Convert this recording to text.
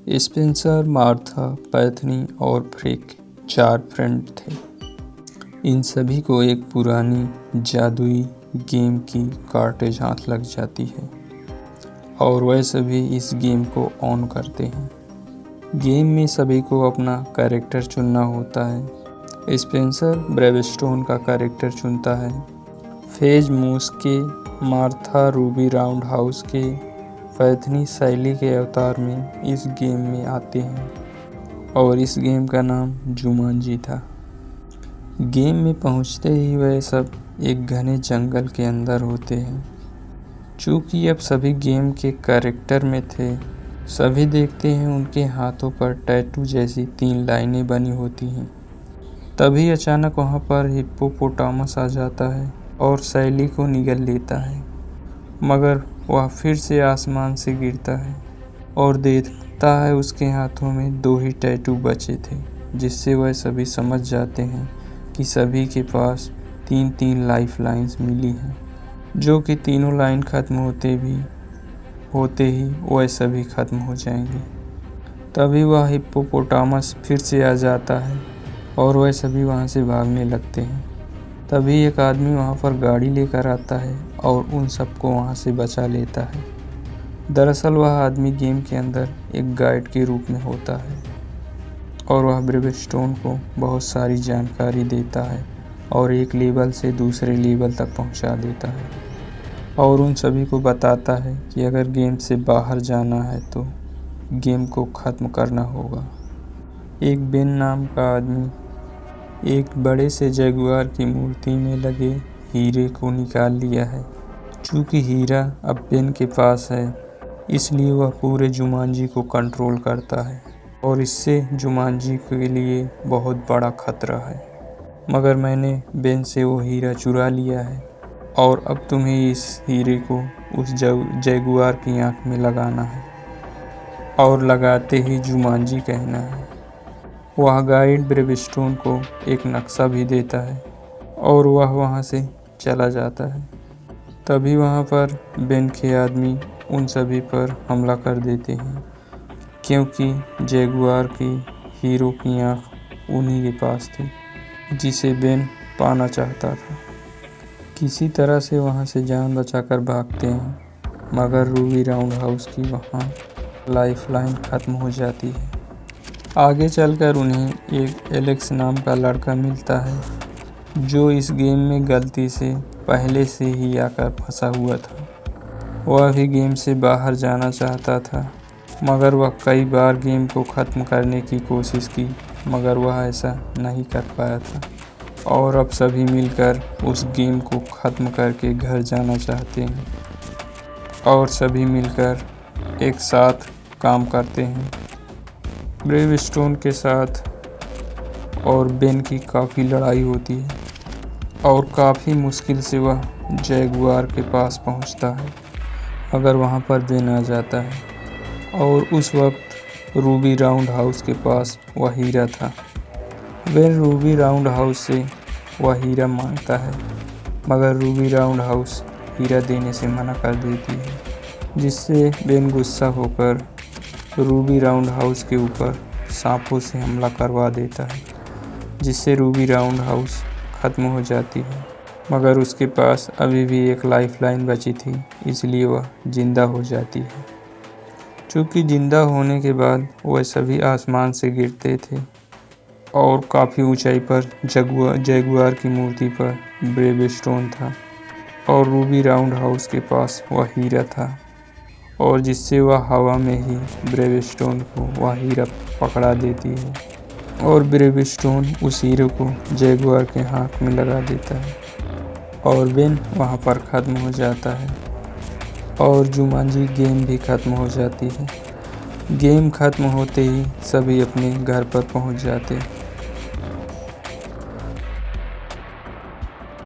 Spencer, Martha, Paithani और फ्रिक 4 friend थे। इन सभी को एक पुरानी जादुई गेम की कार्टेज हाथ लग जाती है और वह सभी इस गेम को ऑन करते हैं। गेम में सभी को अपना कैरेक्टर चुनना होता है। स्पेंसर ब्रेवस्टोन का कैरेक्टर चुनता है, फेज मूस के, मार्था रूबी राउंड हाउस के, पैथनी शैली के अवतार में इस गेम में आते हैं और इस गेम का नाम जुमांजी था। गेम में पहुंचते ही वह सब एक घने जंगल के अंदर होते हैं। चूँकि अब सभी गेम के कैरेक्टर में थे, सभी देखते हैं उनके हाथों पर टैटू जैसी 3 लाइनें बनी होती हैं। तभी अचानक वहाँ पर हिप्पोपोटामस आ जाता है और शैली को निगल लेता है, मगर वह फिर से आसमान से गिरता है और देखता है उसके हाथों में 2 ही टैटू बचे थे, जिससे वह सभी समझ जाते हैं कि सभी के पास 3-3 लाइफ लाइन्स मिली हैं, जो कि तीनों लाइन ख़त्म होते ही वह सभी ख़त्म हो जाएंगे। तभी वह हिप्पोपोटामस फिर से आ जाता है और वह सभी वहाँ से भागने लगते हैं। तभी एक आदमी वहाँ पर गाड़ी लेकर आता है और उन सबको वहाँ से बचा लेता है। दरअसल वह आदमी गेम के अंदर एक गाइड के रूप में होता है और वह ब्रेवस्टोन को बहुत सारी जानकारी देता है और एक लेवल से दूसरे लेवल तक पहुँचा देता है और उन सभी को बताता है कि अगर गेम से बाहर जाना है तो गेम को ख़त्म करना होगा। एक बेन नाम का आदमी एक बड़े से जगुआर की मूर्ति में लगे हीरे को निकाल लिया है। चूँकि हीरा अब बेन के पास है, इसलिए वह पूरे जुमांजी को कंट्रोल करता है और इससे जुमांजी के लिए बहुत बड़ा खतरा है। मगर मैंने बेन से वो हीरा चुरा लिया है और अब तुम्हें इस हीरे को उस जगुआर की आँख में लगाना है और लगाते ही जुमांजी कहना है। वह गाइड ब्रेवस्टोन को एक नक्शा भी देता है और वह वहाँ से चला जाता है। तभी वहाँ पर बेन के आदमी उन सभी पर हमला कर देते हैं, क्योंकि जगुआर की हीरो की आँख उन्हीं के पास थी, जिसे बेन पाना चाहता था। किसी तरह से वहाँ से जान बचाकर भागते हैं, मगर रूबी राउंड हाउस की वहाँ लाइफलाइन ख़त्म हो जाती है। आगे चलकर उन्हें एक एलेक्स नाम का लड़का मिलता है, जो इस गेम में गलती से पहले से ही आकर फंसा हुआ था। वह भी गेम से बाहर जाना चाहता था, मगर वह कई बार गेम को ख़त्म करने की कोशिश की, मगर वह ऐसा नहीं कर पाया था और अब सभी मिलकर उस गेम को ख़त्म करके घर जाना चाहते हैं और सभी मिलकर एक साथ काम करते हैं। ब्रेवस्टोन के साथ और बेन की काफ़ी लड़ाई होती है और काफ़ी मुश्किल से वह जगुआर के पास पहुंचता है, मगर वहां पर बेन आ जाता है और उस वक्त रूबी राउंड हाउस के पास वह हीरा था। बेन रूबी राउंड हाउस से वह हीरा मांगता है, मगर रूबी राउंड हाउस हीरा देने से मना कर देती है, जिससे बेन गुस्सा होकर रूबी राउंड हाउस के ऊपर सांपों से हमला करवा देता है, जिससे रूबी राउंड हाउस ख़त्म हो जाती है। मगर उसके पास अभी भी एक लाइफलाइन बची थी, इसलिए वह जिंदा हो जाती है। चूँकि जिंदा होने के बाद वह सभी आसमान से गिरते थे और काफ़ी ऊंचाई पर जगुआर की मूर्ति पर ब्रेवस्टोन था और रूबी राउंड हाउस के पास वह हीरा था, और जिससे वह हवा में ही ब्रेवस्टोन को वह हीरा पकड़ा देती है और ब्रेवस्टोन उस हीरे को जगुआर के हाथ में लगा देता है और बेन वहाँ पर ख़त्म हो जाता है और जुमांजी गेम भी ख़त्म हो जाती है। गेम ख़त्म होते ही सभी अपने घर पर पहुँच जाते हैं।